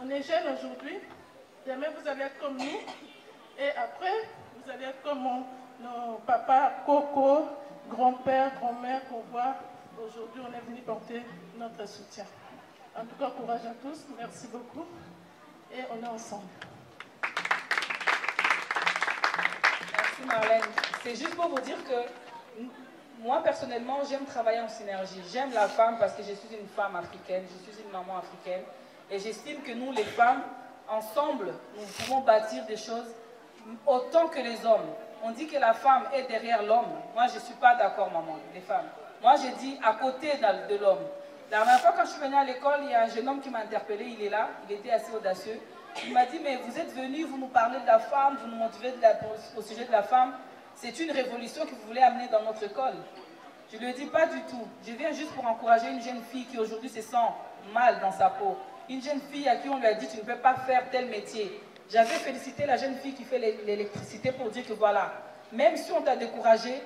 On est jeunes aujourd'hui. Demain, vous allez être comme nous. Et après, vous allez être comme nos papas, Coco, grand-père, grand-mère qu'on voit. Aujourd'hui, on est venu porter notre soutien. En tout cas, courage à tous. Merci beaucoup. Et on est ensemble. Merci Marlène. C'est juste pour vous dire que moi, personnellement, j'aime travailler en synergie. J'aime la femme parce que je suis une femme africaine, je suis une maman africaine. Et j'estime que nous, les femmes, ensemble, nous pouvons bâtir des choses autant que les hommes. On dit que la femme est derrière l'homme. Moi, je ne suis pas d'accord, maman, les femmes. Moi, je dis à côté de l'homme. La dernière fois, quand je suis venue à l'école, il y a un jeune homme qui m'a interpellé, il est là, il était assez audacieux. Il m'a dit, mais vous êtes venu, vous nous parlez de la femme, vous nous motivez au sujet de la femme. C'est une révolution que vous voulez amener dans notre école. Je ne lui ai dit pas du tout. Je viens juste pour encourager une jeune fille qui aujourd'hui se sent mal dans sa peau. Une jeune fille à qui on lui a dit, tu ne peux pas faire tel métier. J'avais félicité la jeune fille qui fait l'électricité pour dire que voilà, même si on t'a découragé,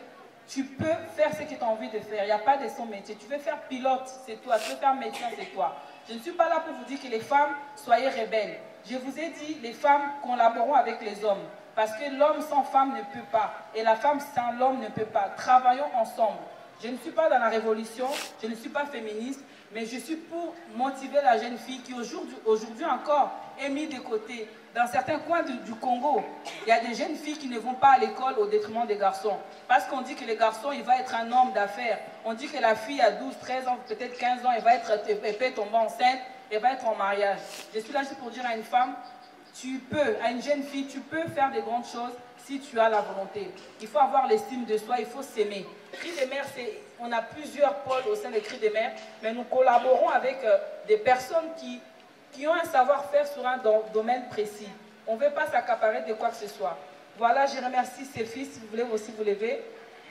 tu peux faire ce que tu as envie de faire. Il n'y a pas de son métier. Tu veux faire pilote, c'est toi. Tu veux faire médecin, c'est toi. Je ne suis pas là pour vous dire que les femmes, soyez rebelles. Je vous ai dit, les femmes collaborons avec les hommes. Parce que l'homme sans femme ne peut pas. Et la femme sans l'homme ne peut pas. Travaillons ensemble. Je ne suis pas dans la révolution, je ne suis pas féministe, mais je suis pour motiver la jeune fille qui aujourd'hui encore est mise de côté. Dans certains coins du Congo, il y a des jeunes filles qui ne vont pas à l'école au détriment des garçons. Parce qu'on dit que les garçons, il va être un homme d'affaires. On dit que la fille à 12, 13 ans, peut-être 15 ans, elle peut tomber enceinte, elle va être en mariage. Je suis là juste pour dire à une femme, tu peux, à une jeune fille, tu peux faire des grandes choses si tu as la volonté. Il faut avoir l'estime de soi, il faut s'aimer. Cris des Mères, on a plusieurs pôles au sein des Cris des Mères, mais nous collaborons avec des personnes qui ont un savoir-faire sur un domaine précis. On ne veut pas s'accaparer de quoi que ce soit. Voilà, je remercie ces filles, si vous voulez aussi vous lever.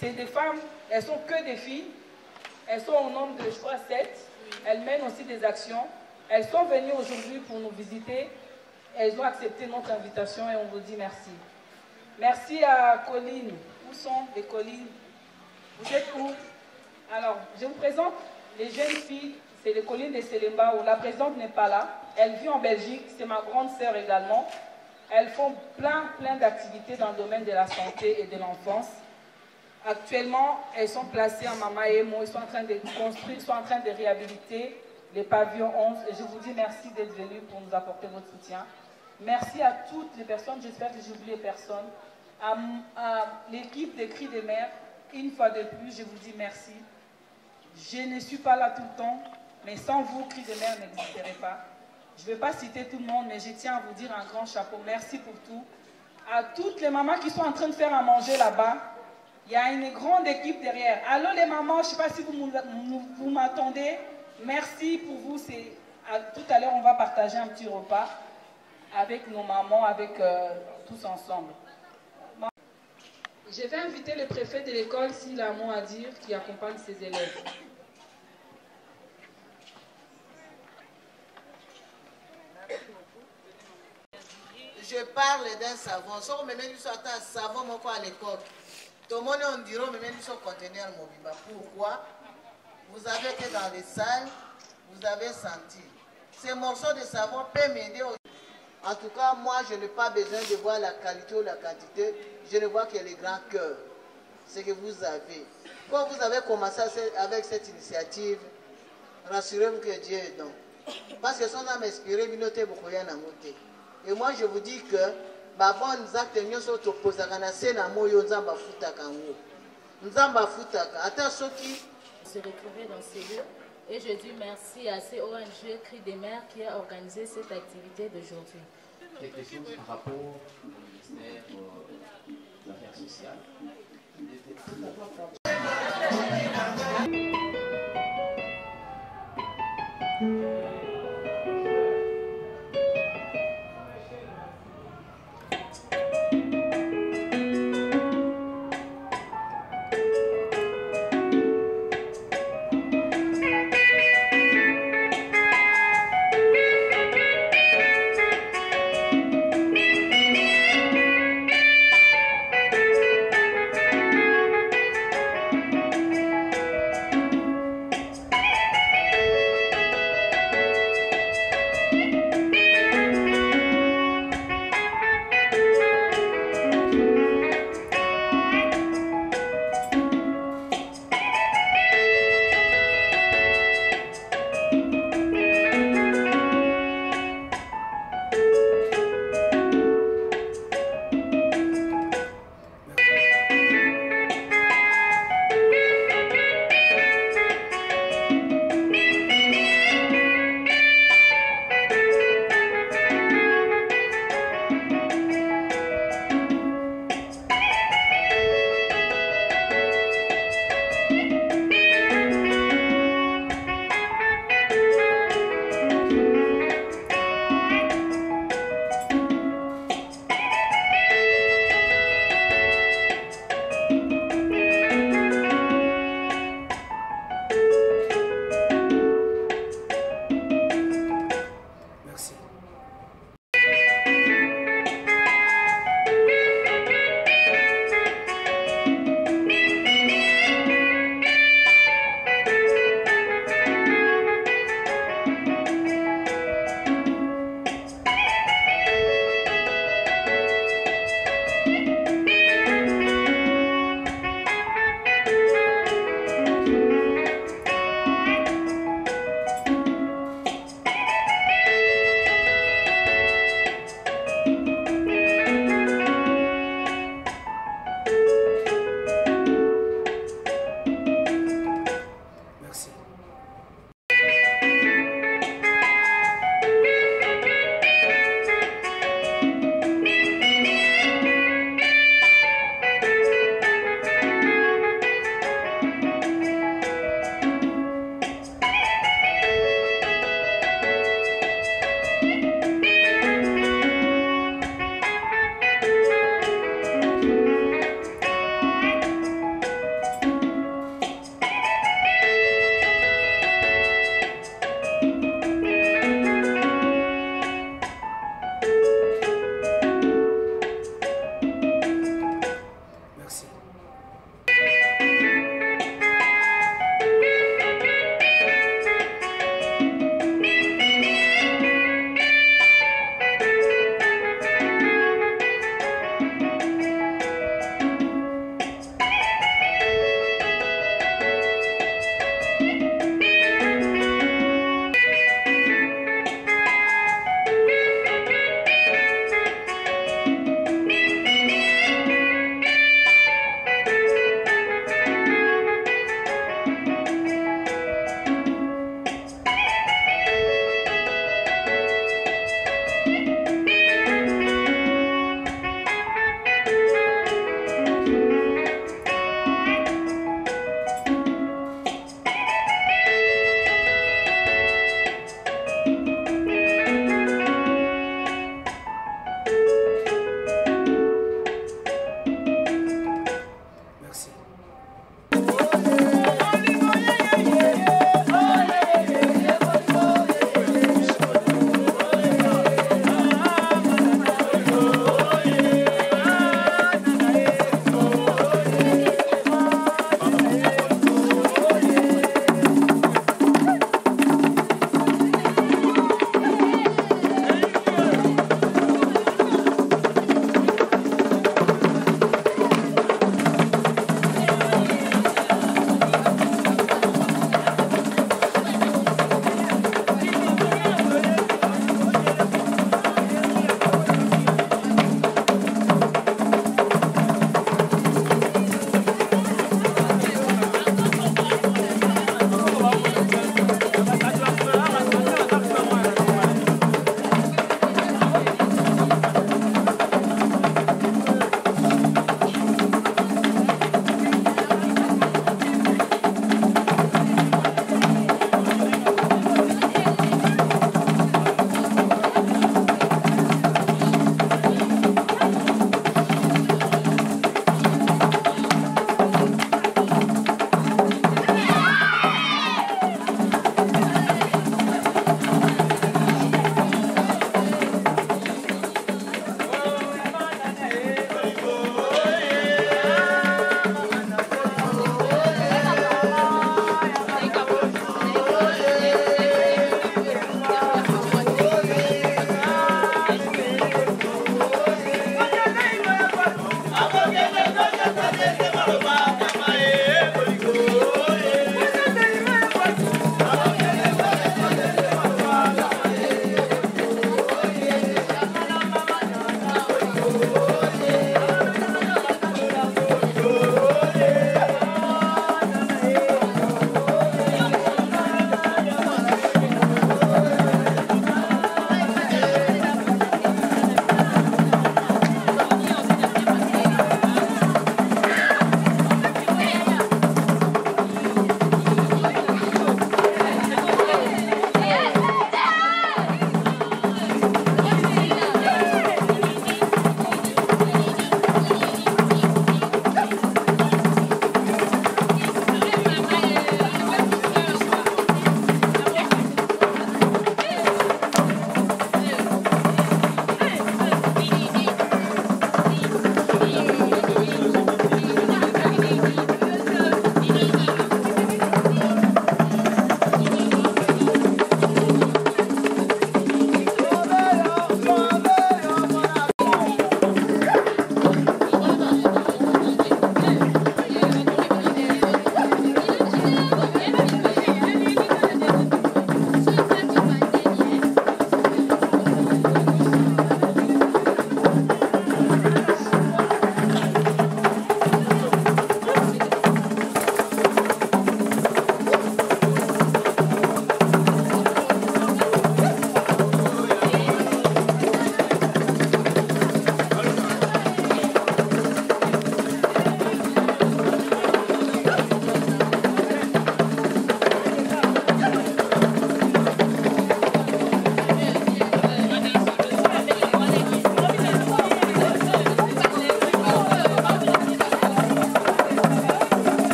C'est des femmes, elles sont que des filles. Elles sont au nombre de, je crois, 7. Elles mènent aussi des actions. Elles sont venues aujourd'hui pour nous visiter. Elles ont accepté notre invitation et on vous dit merci. Merci à Colline. Où sont les Collines? Vous êtes où? Alors, je vous présente les jeunes filles. C'est les Collines de Selemba où la présidente n'est pas là. Elle vit en Belgique. C'est ma grande sœur également. Elles font plein d'activités dans le domaine de la santé et de l'enfance. Actuellement, elles sont placées en Mama Emo. Ils sont en train de construire, ils sont en train de réhabiliter les pavillons 11. Et je vous dis merci d'être venus pour nous apporter votre soutien. Merci à toutes les personnes, j'espère que j'ai oublié personne. À l'équipe des Cris des Mères, une fois de plus, je vous dis merci. Je ne suis pas là tout le temps, mais sans vous, Cris des Mères n'existerait pas. Je ne vais pas citer tout le monde, mais je tiens à vous dire un grand chapeau. Merci pour tout. À toutes les mamans qui sont en train de faire à manger là-bas, il y a une grande équipe derrière. Allô les mamans, je ne sais pas si vous m'attendez. Merci pour vous. Tout à l'heure, on va partager un petit repas avec nos mamans, avec tous ensemble. Je vais inviter le préfet de l'école, s'il a un mot à dire, qui accompagne ses élèves. Je parle d'un savon. Si on me met du savon à l'école, tout le monde on dirait on me met du conteneur mobile. Pourquoi? Vous avez été dans les salles, vous avez senti. Ces morceaux de savon peuvent m'aider. En tout cas, moi, je n'ai pas besoin de voir la qualité ou la quantité. Je ne vois que les grands cœurs. Ce que vous avez. Quand vous avez commencé avec cette initiative, rassurez-vous que Dieu est donc. Parce que son âme inspirée, minoté beaucoup y en a monté. Et moi, je vous dis que, bon, actes nous sont opposés à la scène à Moyo Nzamba Futaka. Nzamba Futaka. Attends, ceux qui se retrouver dans ces lieux. Et je dis merci à ces ONG Cris des Mères qui a organisé cette activité d'aujourd'hui. Quelque chose par rapport au ministère des Affaires sociales.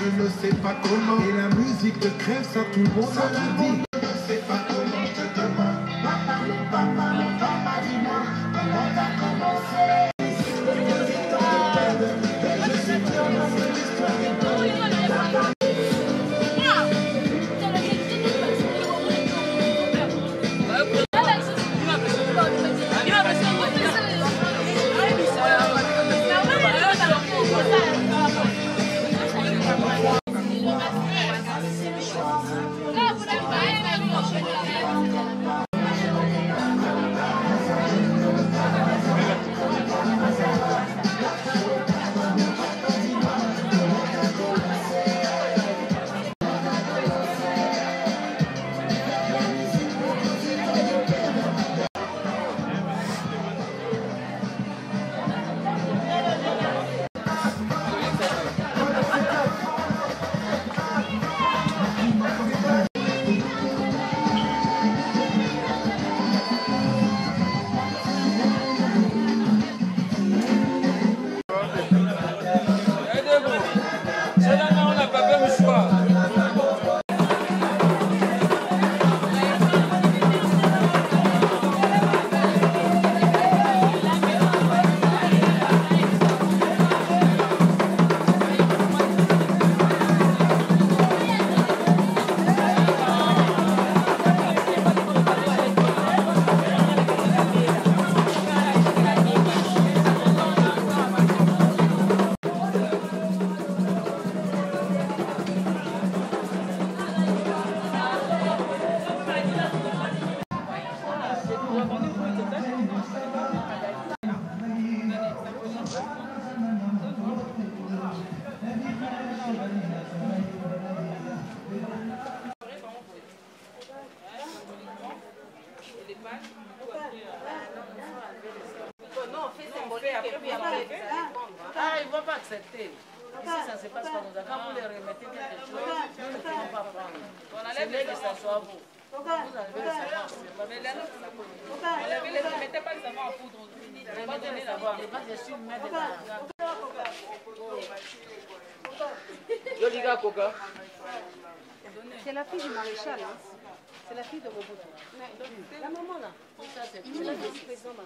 Je ne sais pas comment, et la musique de crève, ça tout le monde a dit. Je ne sais pas comment, je te demande. Papa, dis-moi, comment t'as commencé? Ah, ils ne vont pas accepter. Ici, ça se passe comme ça. Quand vous les remettez quelque chose, ils ne vont pas prendre. C'est mieux que ça soit vous. Vous enlevez le savon. Mais là, ne mettez pas le savon en poudre. Remettez le savon. Je suis une mère de la... C'est la fille du maréchal. Hein. C'est la fille de Mobutu. La maman là. Ça, c'est la vice-présidente.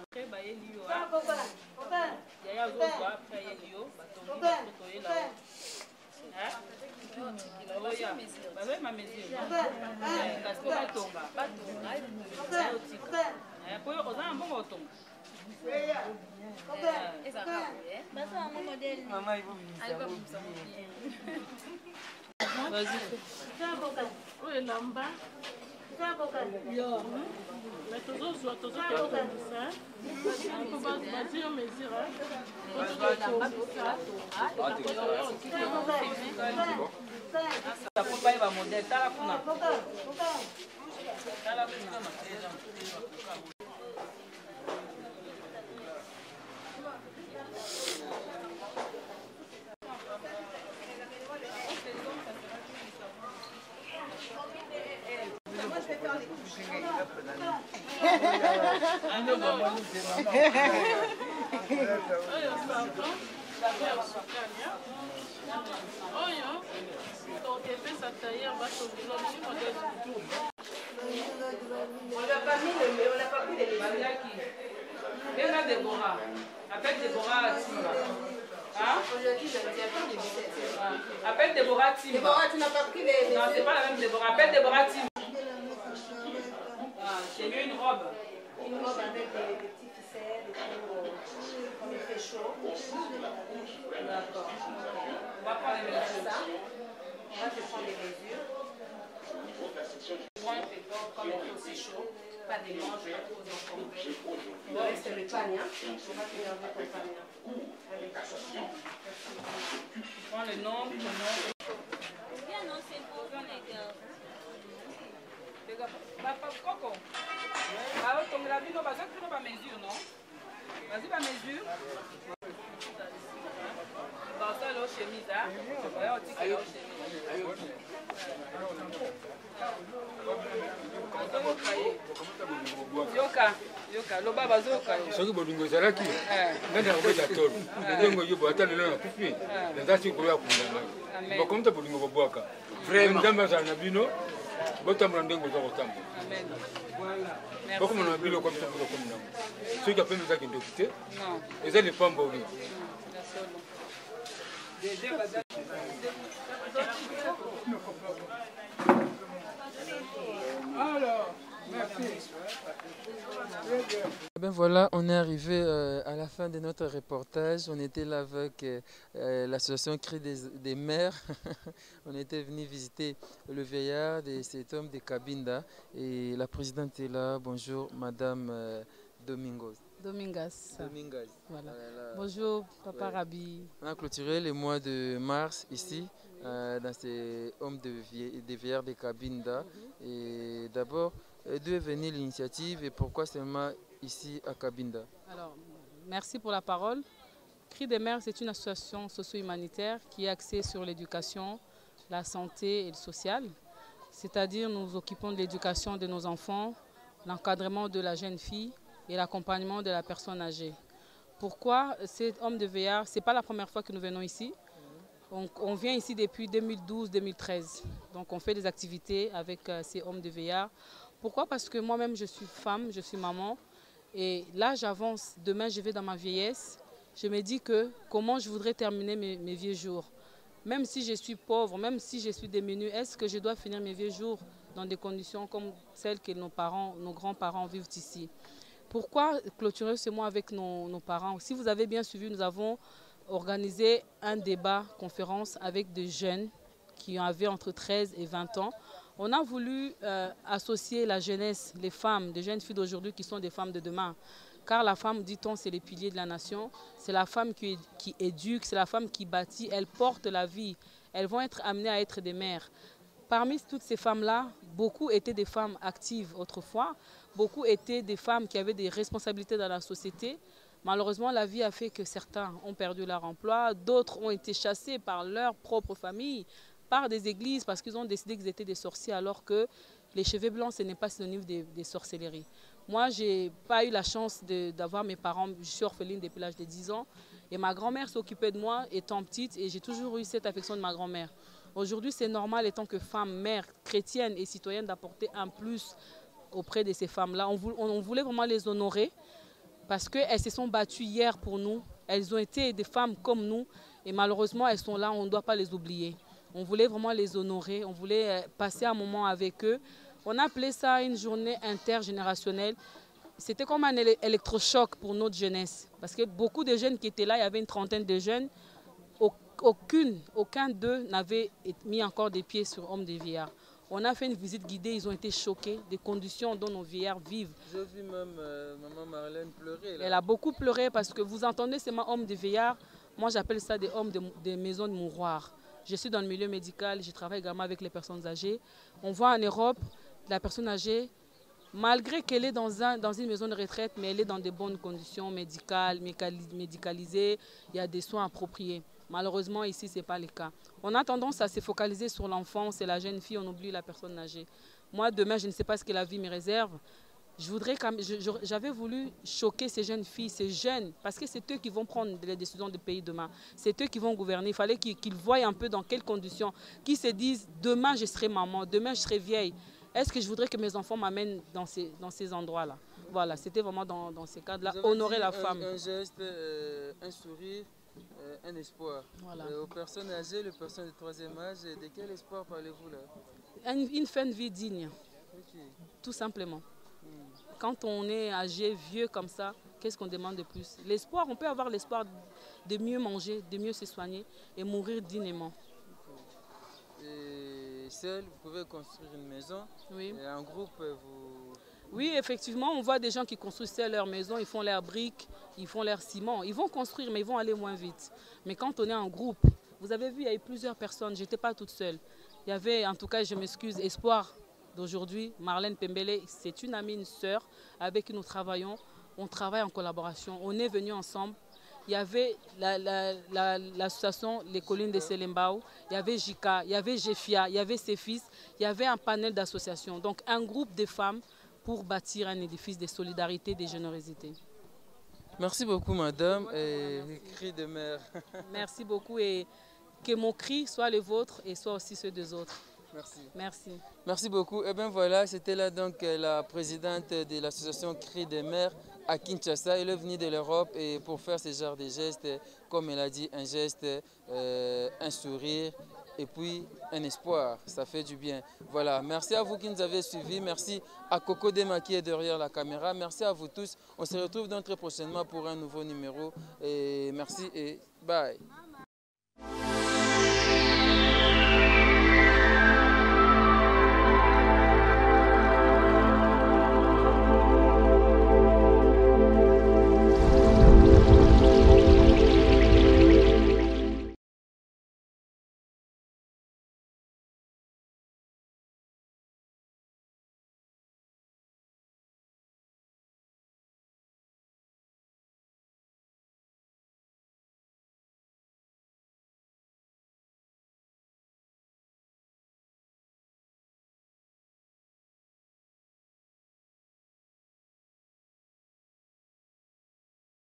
Appelle Déborah Timba. Hein? Appelle Déborah Timba. Déborah, tu n'as pas pris les... Non, c'est pas la même Déborah. Appelle Déborah Timba. J'ai mis une robe. Une robe avec des petits ficelles, comme il fait chaud. D'accord. On va prendre les mesures. Moi, je prends les mesures. Moi, je fais comme il est aussi chaud. Pas des manches, pas trop d'enfants. Ouais, c'est le panier. On va te garder ton panier. Allez. Tu prends le nom, le nom. Bien, non, c'est pour les gars. Les gars, papa, Coco. Alors, comme la vie, on va faire pas mesure, non? Vas-y, pas mesure. Dans ça, l'eau chemise, hein? Ouais, on dit que l'eau chemise. yoka loba bazoyoka soki bolingo ezalaki ngani akobeta tolo ndenge oyobo ata lelo nakufi naza sikolo ya kundanga bakomita bolingo bobwaka nzambe azala na bino botambola ndenge oza kotambola bokomona na biloko biso mpo kokominango soki apembe ezaki ndoki te eza lepamboli Alors, merci. Ben voilà, on est arrivé à la fin de notre reportage. On était là avec l'association Cri des mères. On était venu visiter le vieillard de cet homme de Cabinda. Et la présidente est là. Bonjour, Madame Domingas. Voilà. Bonjour, Papa Rabi. On a clôturé le mois de mars ici, dans ces hommes de vieillard de Cabinda. Et d'abord, d'où est venue l'initiative et pourquoi seulement ici à Cabinda? Alors, merci pour la parole. Cri des mères, c'est une association socio-humanitaire qui est axée sur l'éducation, la santé et le social. C'est-à-dire, nous nous occupons de l'éducation de nos enfants, l'encadrement de la jeune fille et l'accompagnement de la personne âgée. Pourquoi cet homme de vieillard? Ce n'est pas la première fois que nous venons ici. On vient ici depuis 2012-2013. Donc on fait des activités avec ces hommes de vieillard. Pourquoi? Parce que moi-même je suis femme, je suis maman. Et là j'avance, demain je vais dans ma vieillesse. Je me dis que comment je voudrais terminer mes vieux jours. Même si je suis pauvre, même si je suis démunie, est-ce que je dois finir mes vieux jours dans des conditions comme celles que nos parents, nos grands-parents vivent ici? Pourquoi clôturer ce mois avec nos parents? Si vous avez bien suivi, nous avons organisé un débat, conférence avec des jeunes qui avaient entre 13 et 20 ans. On a voulu associer la jeunesse, les femmes, des jeunes filles d'aujourd'hui qui sont des femmes de demain. Car la femme, dit-on, c'est les piliers de la nation. C'est la femme qui éduque, c'est la femme qui bâtit, elle porte la vie. Elles vont être amenées à être des mères. Parmi toutes ces femmes-là, beaucoup étaient des femmes actives autrefois. Beaucoup étaient des femmes qui avaient des responsabilités dans la société. Malheureusement, la vie a fait que certains ont perdu leur emploi, d'autres ont été chassés par leur propre famille, par des églises, parce qu'ils ont décidé qu'ils étaient des sorciers, alors que les cheveux blancs, ce n'est pas synonyme des sorcelleries. Moi, je n'ai pas eu la chance d'avoir mes parents, je suis orpheline depuis l'âge de 10 ans, et ma grand-mère s'occupait de moi étant petite, et j'ai toujours eu cette affection de ma grand-mère. Aujourd'hui, c'est normal, étant que femme, mère, chrétienne et citoyenne, d'apporter un plus auprès de ces femmes-là. On voulait vraiment les honorer, parce qu'elles se sont battues hier pour nous. Elles ont été des femmes comme nous et malheureusement elles sont là, on ne doit pas les oublier. On voulait vraiment les honorer, on voulait passer un moment avec eux. On a appelé ça une journée intergénérationnelle. C'était comme un électrochoc pour notre jeunesse. Parce que beaucoup de jeunes qui étaient là, il y avait une trentaine de jeunes, aucun d'eux n'avait mis encore des pieds sur Homme des Vieillards. On a fait une visite guidée, ils ont été choqués des conditions dont nos vieillards vivent. J'ai vu même maman Marlène pleurer. Là. Elle a beaucoup pleuré parce que vous entendez, c'est ma homme de vieillards. Moi, j'appelle ça des hommes des maisons de mouroirs. Je suis dans le milieu médical, je travaille également avec les personnes âgées. On voit en Europe, la personne âgée, malgré qu'elle est dans une maison de retraite, mais elle est dans de bonnes conditions médicales, médicalisées, il y a des soins appropriés. Malheureusement, ici, ce n'est pas le cas. On a tendance à se focaliser sur l'enfance et la jeune fille, on oublie la personne âgée. Moi, demain, je ne sais pas ce que la vie me réserve. J'avais voulu choquer ces jeunes filles, ces jeunes, parce que c'est eux qui vont prendre les décisions du pays demain. C'est eux qui vont gouverner. Il fallait qu'ils voient un peu dans quelles conditions, qu'ils se disent, demain, je serai maman, demain, je serai vieille. Est-ce que je voudrais que mes enfants m'amènent dans ces endroits-là? Voilà, c'était vraiment dans ces cadres-là, honorer la femme. Un geste, un sourire. Un espoir. Voilà. Aux personnes âgées, les personnes de troisième âge, de quel espoir parlez-vous là? Une fin de vie digne, tout simplement. Quand on est âgé, vieux comme ça, qu'est-ce qu'on demande de plus? L'espoir, on peut avoir l'espoir de mieux manger, de mieux se soigner et mourir dignement. Et seul, vous pouvez construire une maison. Oui. Et en groupe, vous... Oui, effectivement, on voit des gens qui construisent leur maison, ils font leurs briques, ils font leur ciment. Ils vont construire, mais ils vont aller moins vite. Mais quand on est en groupe, vous avez vu, il y a eu plusieurs personnes, je n'étais pas toute seule. Il y avait, en tout cas, je m'excuse, Espoir d'aujourd'hui, Marlène Pembele, c'est une amie, une sœur avec qui nous travaillons. On travaille en collaboration, on est venus ensemble. Il y avait l'association Les Collines de Selembao, il y avait JICA, il y avait GEFIA, il y avait ses fils, il y avait un panel d'associations. Donc un groupe de femmes pour bâtir un édifice de solidarité et de générosité. Merci beaucoup, madame. Et cri de mère. Merci beaucoup et que mon cri soit le vôtre et soit aussi ceux des autres. Merci. Merci. Merci beaucoup. Et bien voilà, c'était là donc la présidente de l'association Cri des Mères à Kinshasa. Elle est venue de l'Europe et pour faire ce genre de gestes, comme elle a dit, un geste, un sourire et puis un espoir. Ça fait du bien. Voilà, merci à vous qui nous avez suivis. Merci à Coco Dema qui est derrière la caméra. Merci à vous tous. On se retrouve donc très prochainement pour un nouveau numéro. Et merci et bye.